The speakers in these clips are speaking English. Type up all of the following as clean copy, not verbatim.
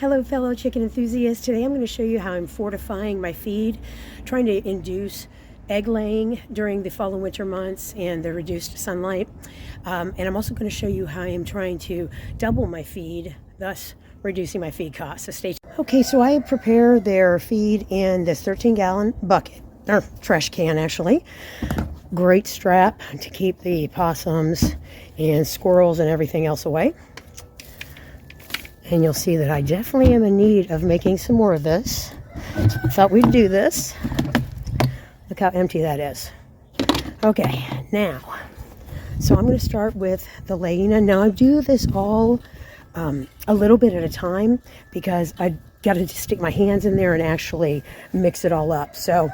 Hello fellow chicken enthusiasts. Today I'm going to show you how I'm fortifying my feed, trying to induce egg laying during the fall and winter months and the reduced sunlight. And I'm also going to show you how I'm trying to double my feed, thus reducing my feed costs. So stay tuned. Okay, so I prepare their feed in this 13-gallon bucket, or trash can actually. Great strap to keep the possums and squirrels and everything else away. And you'll see that I definitely am in need of making some more of this. I thought we'd do this. Look how empty that is. Okay, now, so I'm going to start with the laying. Now I do this all a little bit at a time because I got to stick my hands in there and actually mix it all up. So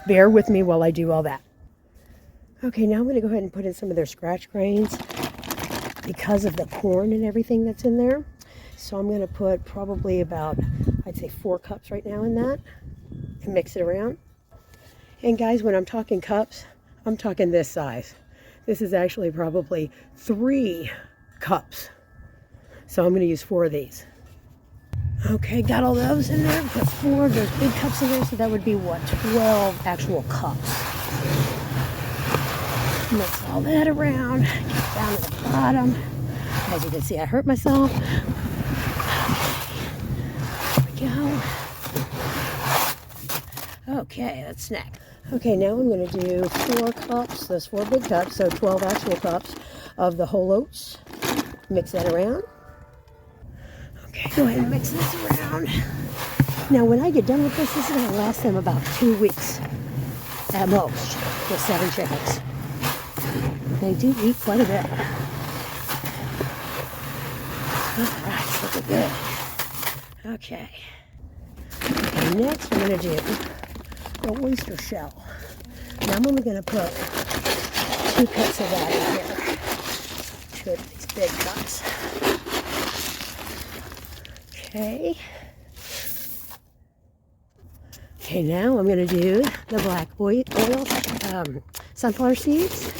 bear with me while I do all that. Okay, now I'm going to go ahead and put in some of their scratch grains because of the corn and everything that's in there. So I'm going to put probably about, I'd say 4 cups right now in that and mix it around. And guys, when I'm talking cups, I'm talking this size. This is actually probably 3 cups. So I'm going to use 4 of these. Okay, got all those in there. Put 4 of those big cups in there. So that would be what, 12 actual cups. Mix all that around. Get down to the bottom. As you can see, I hurt myself. Go. Okay, that's next. Okay, now I'm going to do 4 cups, those 4 big cups, so 12 actual cups of the whole oats. Mix that around. Okay, go ahead and mix this around. Now, when I get done with this, this is going to last them about 2 weeks at most with 7 chickens. They do eat quite a bit. All right, looking good. Okay, next I'm going to do the oyster shell. Now I'm only going to put 2 cups of that in here. 2 of these big cups. Okay. Okay, now I'm going to do the black oil sunflower seeds.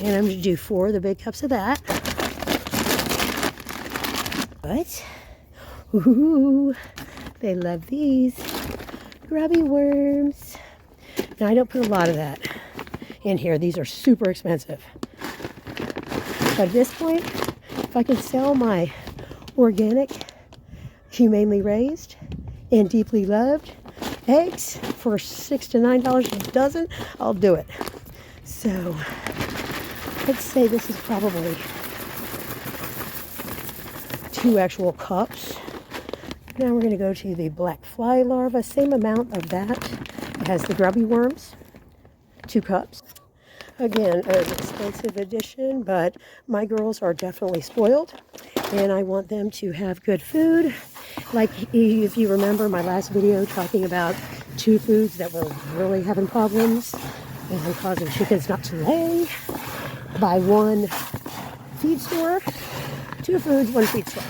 And I'm going to do 4 of the big cups of that. But ooh, they love these grubby worms. Now I don't put a lot of that in here. These are super expensive. But at this point, if I can sell my organic, humanely raised, and deeply loved eggs for $6 to $9 a dozen, I'll do it. So let's say this is probably 2 actual cups. Now we're going to go to the black fly larva, same amount of that. It has the grubby worms, 2 cups. Again, an expensive addition, but my girls are definitely spoiled, and I want them to have good food. Like if you remember my last video talking about 2 foods that were really having problems and causing chickens not to lay. Buy 1 feed store, 2 foods, 1 feed store.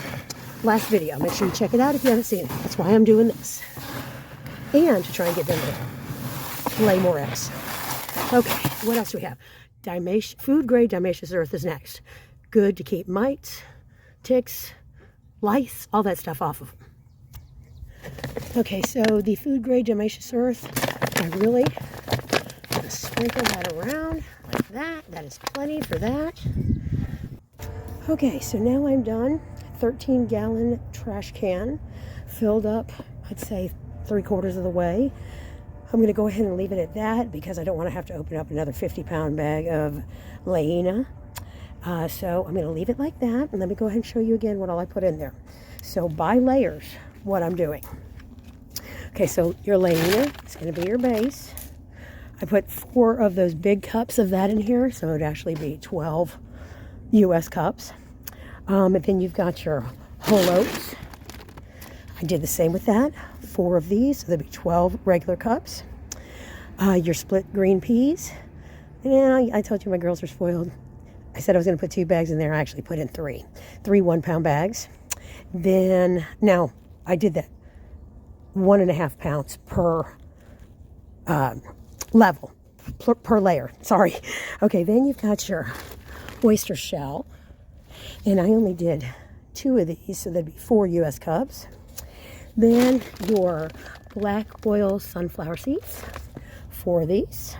Last video. Make sure you check it out if you haven't seen it. That's why I'm doing this. And to try and get them to lay more eggs. Okay, what else do we have? Food grade diatomaceous earth is next. Good to keep mites, ticks, lice, all that stuff off of them. Okay, so the food grade diatomaceous earth, I really want to sprinkle that around like that. That is plenty for that. Okay, so now I'm done. 13-gallon trash can filled up, I'd say 3/4 of the way. I'm going to go ahead and leave it at that because I don't want to have to open up another 50-pound bag of Laina. So I'm going to leave it like that, and let me go ahead and show you again what all I put in there. So by layers, what I'm doing. Okay, so your Laina is going to be your base. I put 4 of those big cups of that in here, so it would actually be 12 U.S. cups. And then you've got your whole oats. I did the same with that. 4 of these, so there'll be 12 regular cups. Your split green peas. And I told you my girls are spoiled. I said I was going to put 2 bags in there. I actually put in 3 1-pound bags. Then, now, I did that 1.5 pounds per level, per layer. Sorry. Okay, then you've got your oyster shell. And I only did 2 of these, so there'd be 4 U.S. cups. Then your black oil sunflower seeds, 4 of these.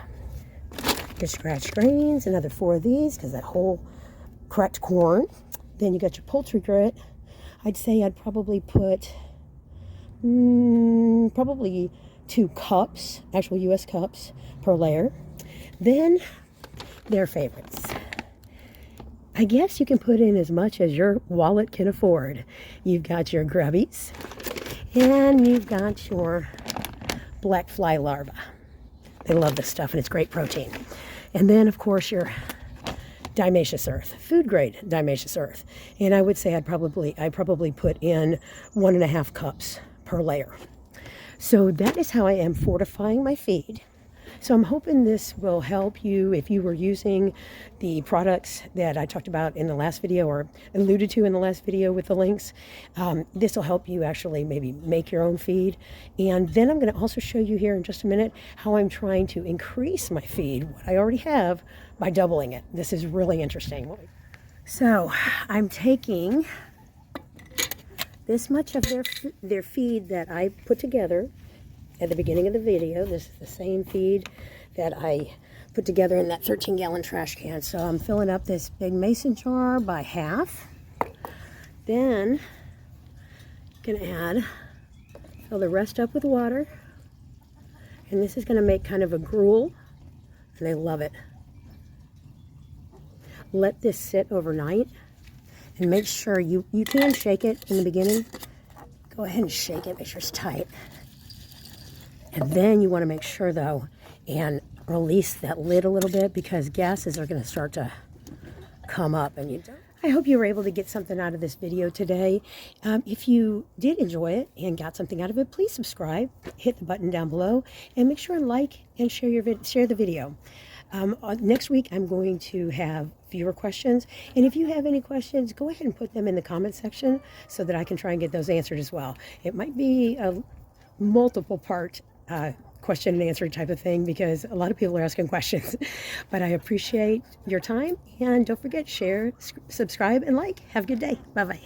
Your scratch grains, another 4 of these, because that whole cracked corn. Then you got your poultry grit. I'd say I'd probably put probably 2 cups, actual US cups per layer. Then their favorites. I guess you can put in as much as your wallet can afford. You've got your grubbies, and you've got your black fly larvae. They love this stuff, and it's great protein. And then, of course, your diatomaceous earth, food grade diatomaceous earth. And I would say I'd probably put in 1.5 cups per layer. So that is how I am fortifying my feed. So I'm hoping this will help you if you were using the products that I talked about in the last video or alluded to in the last video with the links. This will help you actually maybe make your own feed. And then I'm going to also show you here in just a minute how I'm trying to increase my feed, what I already have, by doubling it. This is really interesting. So I'm taking this much of their feed that I put together at the beginning of the video. This is the same feed that I put together in that 13-gallon trash can. So I'm filling up this big mason jar by half. Then I'm gonna fill the rest up with water. And this is gonna make kind of a gruel, and I love it. Let this sit overnight, and make sure you can shake it in the beginning. Go ahead and shake it, make sure it's tight. And then you want to make sure, though, and release that lid a little bit, because gases are going to start to come up. And I hope you were able to get something out of this video today. If you did enjoy it and got something out of it, please subscribe, hit the button down below, and make sure to like and share the video. Next week, I'm going to have viewer questions. And if you have any questions, go ahead and put them in the comment section so that I can try and get those answered as well. It might be a multiple part question and answer type of thing, because a lot of people are asking questions. But I appreciate your time, and don't forget, share, subscribe, and like. Have a good day. Bye-bye.